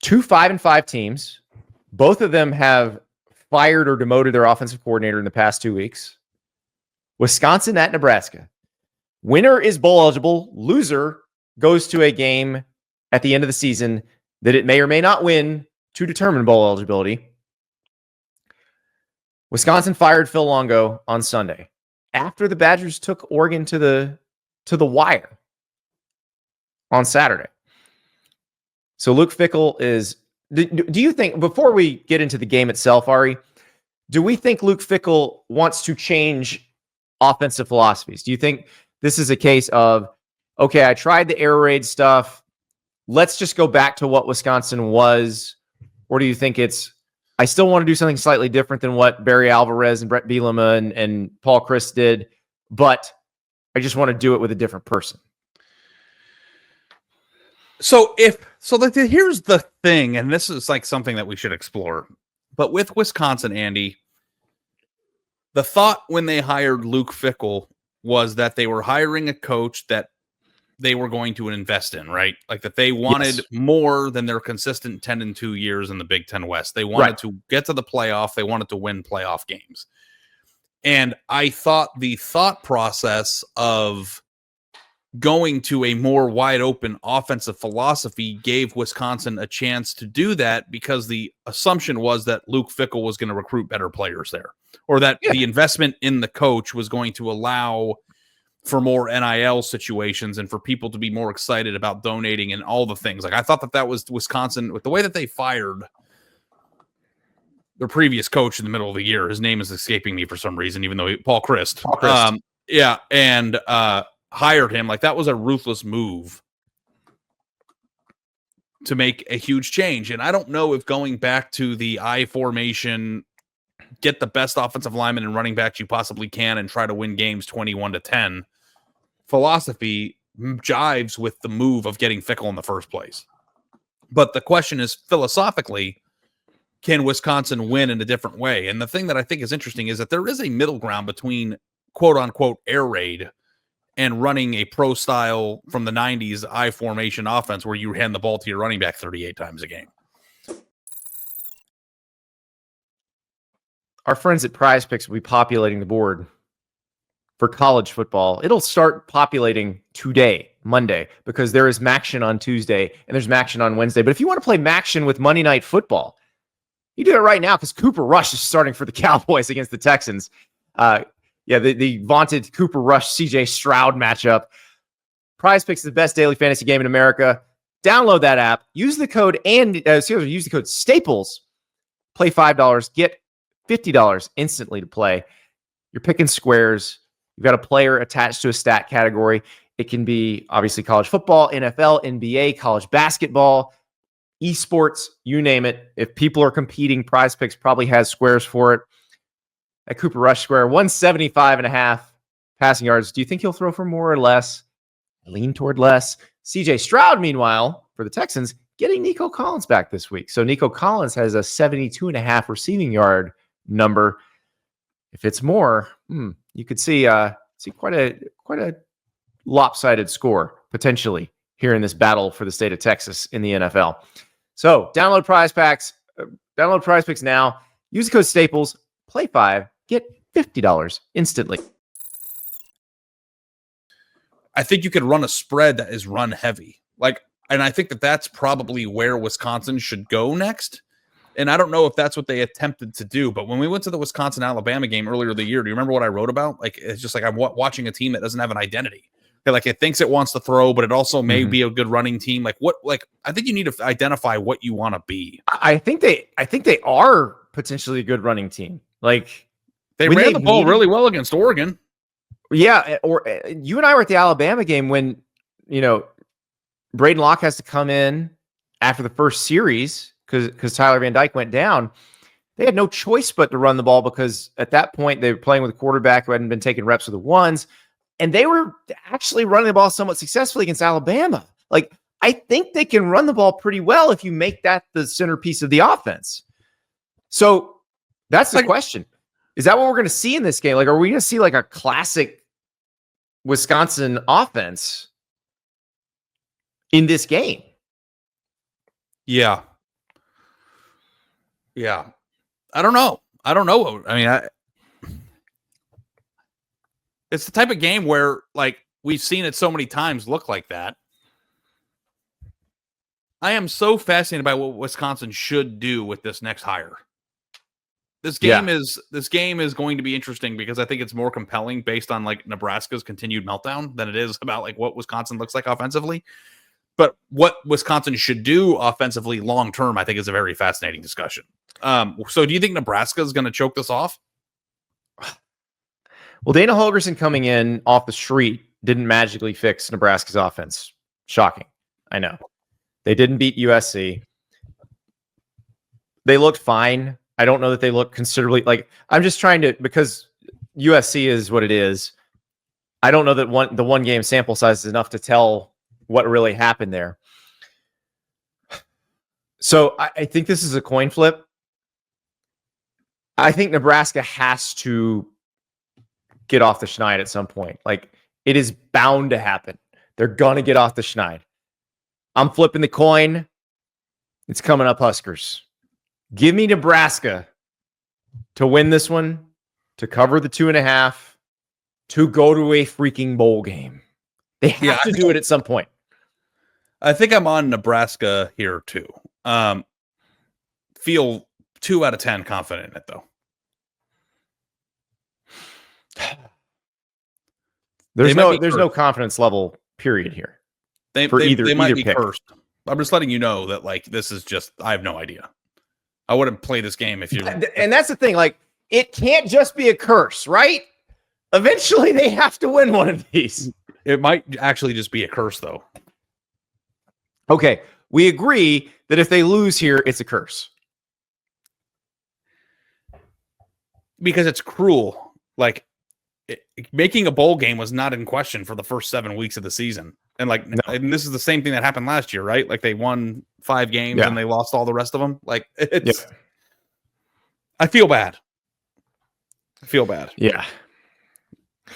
two 5-5 teams. Both of them have fired or demoted their offensive coordinator in the past 2 weeks. Wisconsin at Nebraska. Winner is bowl eligible. Loser goes to a game at the end of the season that it may or may not win to determine bowl eligibility. Wisconsin fired Phil Longo on Sunday after the Badgers took Oregon to the wire on Saturday. So Luke Fickell is... Do you think, before we get into the game itself, Ari, do we think Luke Fickell wants to change offensive philosophies? Do you think this is a case of, okay, I tried the air raid stuff, let's just go back to what Wisconsin was? Or do you think it's, I still want to do something slightly different than what Barry Alvarez and Brett Bielema and Paul Chryst did, but I just want to do it with a different person? So here's the thing, and this is like something that we should explore. But with Wisconsin, Andy, the thought when they hired Luke Fickell was that they were hiring a coach that they were going to invest in, right? Like that they wanted more than their consistent 10-2 years in the Big Ten West. They wanted to get to the playoff. They wanted to win playoff games. And I thought the thought process of going to a more wide open offensive philosophy gave Wisconsin a chance to do that, because the assumption was that Luke Fickell was going to recruit better players there, or that the investment in the coach was going to allow for more NIL situations and for people to be more excited about donating and all the things. Like, I thought that was Wisconsin with the way that they fired their previous coach in the middle of the year. His name is escaping me for some reason, even though Paul Chryst. And hired him. Like, that was a ruthless move to make a huge change. And I don't know if going back to the I formation, get the best offensive lineman and running backs you possibly can and try to win games 21-10 philosophy jives with the move of getting Fickell in the first place. But the question is, philosophically, can Wisconsin win in a different way? And the thing that I think is interesting is that there is a middle ground between quote unquote air raid and running a pro style from the 90s I formation offense where you hand the ball to your running back 38 times a game. Our friends at PrizePicks will be populating the board for college football. It'll start populating today, Monday, because there is Maction on Tuesday and there's Maction on Wednesday. But if you want to play Maction with Monday Night Football, you do it right now, because Cooper Rush is starting for the Cowboys against the Texans. The vaunted Cooper Rush, CJ Stroud matchup. PrizePicks is the best daily fantasy game in America. Download that app. Use the code Staples. Play $5. Get $50 instantly to play. You're picking squares. You've got a player attached to a stat category. It can be obviously college football, NFL, NBA, college basketball, esports, you name it. If people are competing, PrizePicks probably has squares for it. At Cooper Rush square, 175.5 passing yards. Do you think he'll throw for more or less? I lean toward less. CJ Stroud, meanwhile, for the Texans, getting Nico Collins back this week. So Nico Collins has a 72.5 receiving yard number. If it's more, you could see quite a lopsided score potentially here in this battle for the state of Texas in the NFL. So download PrizePicks now. Use the code Staples. Play 5. Get $50 instantly. I think you could run a spread that is run heavy. And I think that that's probably where Wisconsin should go next. And I don't know if that's what they attempted to do, but when we went to the Wisconsin-Alabama game earlier the year, do you remember what I wrote about? Like, it's just like I'm watching a team that doesn't have an identity. Like, it thinks it wants to throw, but it also may be a good running team. I think you need to identify what you want to be. I think they are potentially a good running team. Like, they ran the ball really well against Oregon. Yeah, or you and I were at the Alabama game when, Braden Locke has to come in after the first series because Tyler Van Dyke went down. They had no choice but to run the ball, because at that point they were playing with a quarterback who hadn't been taking reps with the ones, and they were actually running the ball somewhat successfully against Alabama. Like, I think they can run the ball pretty well if you make that the centerpiece of the offense. So that's the question. Is that what we're going to see in this game? Like, are we going to see like a classic Wisconsin offense in this game? Yeah. Yeah. I don't know. I mean, it's the type of game where, like, we've seen it so many times look like that. I am so fascinated by what Wisconsin should do with this next hire. This game is going to be interesting because I think it's more compelling based on like Nebraska's continued meltdown than it is about like what Wisconsin looks like offensively. But what Wisconsin should do offensively long term, I think, is a very fascinating discussion. So do you think Nebraska is going to choke this off? Well, Dana Holgerson coming in off the street didn't magically fix Nebraska's offense. Shocking. I know. They didn't beat USC. They looked fine. I don't know that they look considerably like I'm just trying to, because USC is what it is. I don't know that the one game sample size is enough to tell what really happened there. So I think this is a coin flip. I think Nebraska has to get off the schneid at some point. Like, it is bound to happen. They're going to get off the schneid. I'm flipping the coin. It's coming up Huskers. Give me Nebraska to win this one, to cover the 2.5, to go to a freaking bowl game. They have to do it at some point. I think I'm on Nebraska here too. Feel 2 out of 10 confident in it though. There's no confidence level period here. They might be cursed. I'm just letting you know that like this is just I have no idea. I wouldn't play this game if you. And that's the thing. Like, it can't just be a curse, right? Eventually, they have to win one of these. It might actually just be a curse, though. Okay, we agree that if they lose here, it's a curse. Because it's cruel. Like, making a bowl game was not in question for the first 7 weeks of the season. And like, and this is the same thing that happened last year, right? Like, they won 5 games and they lost all the rest of them. Like, it's. I feel bad. Yeah.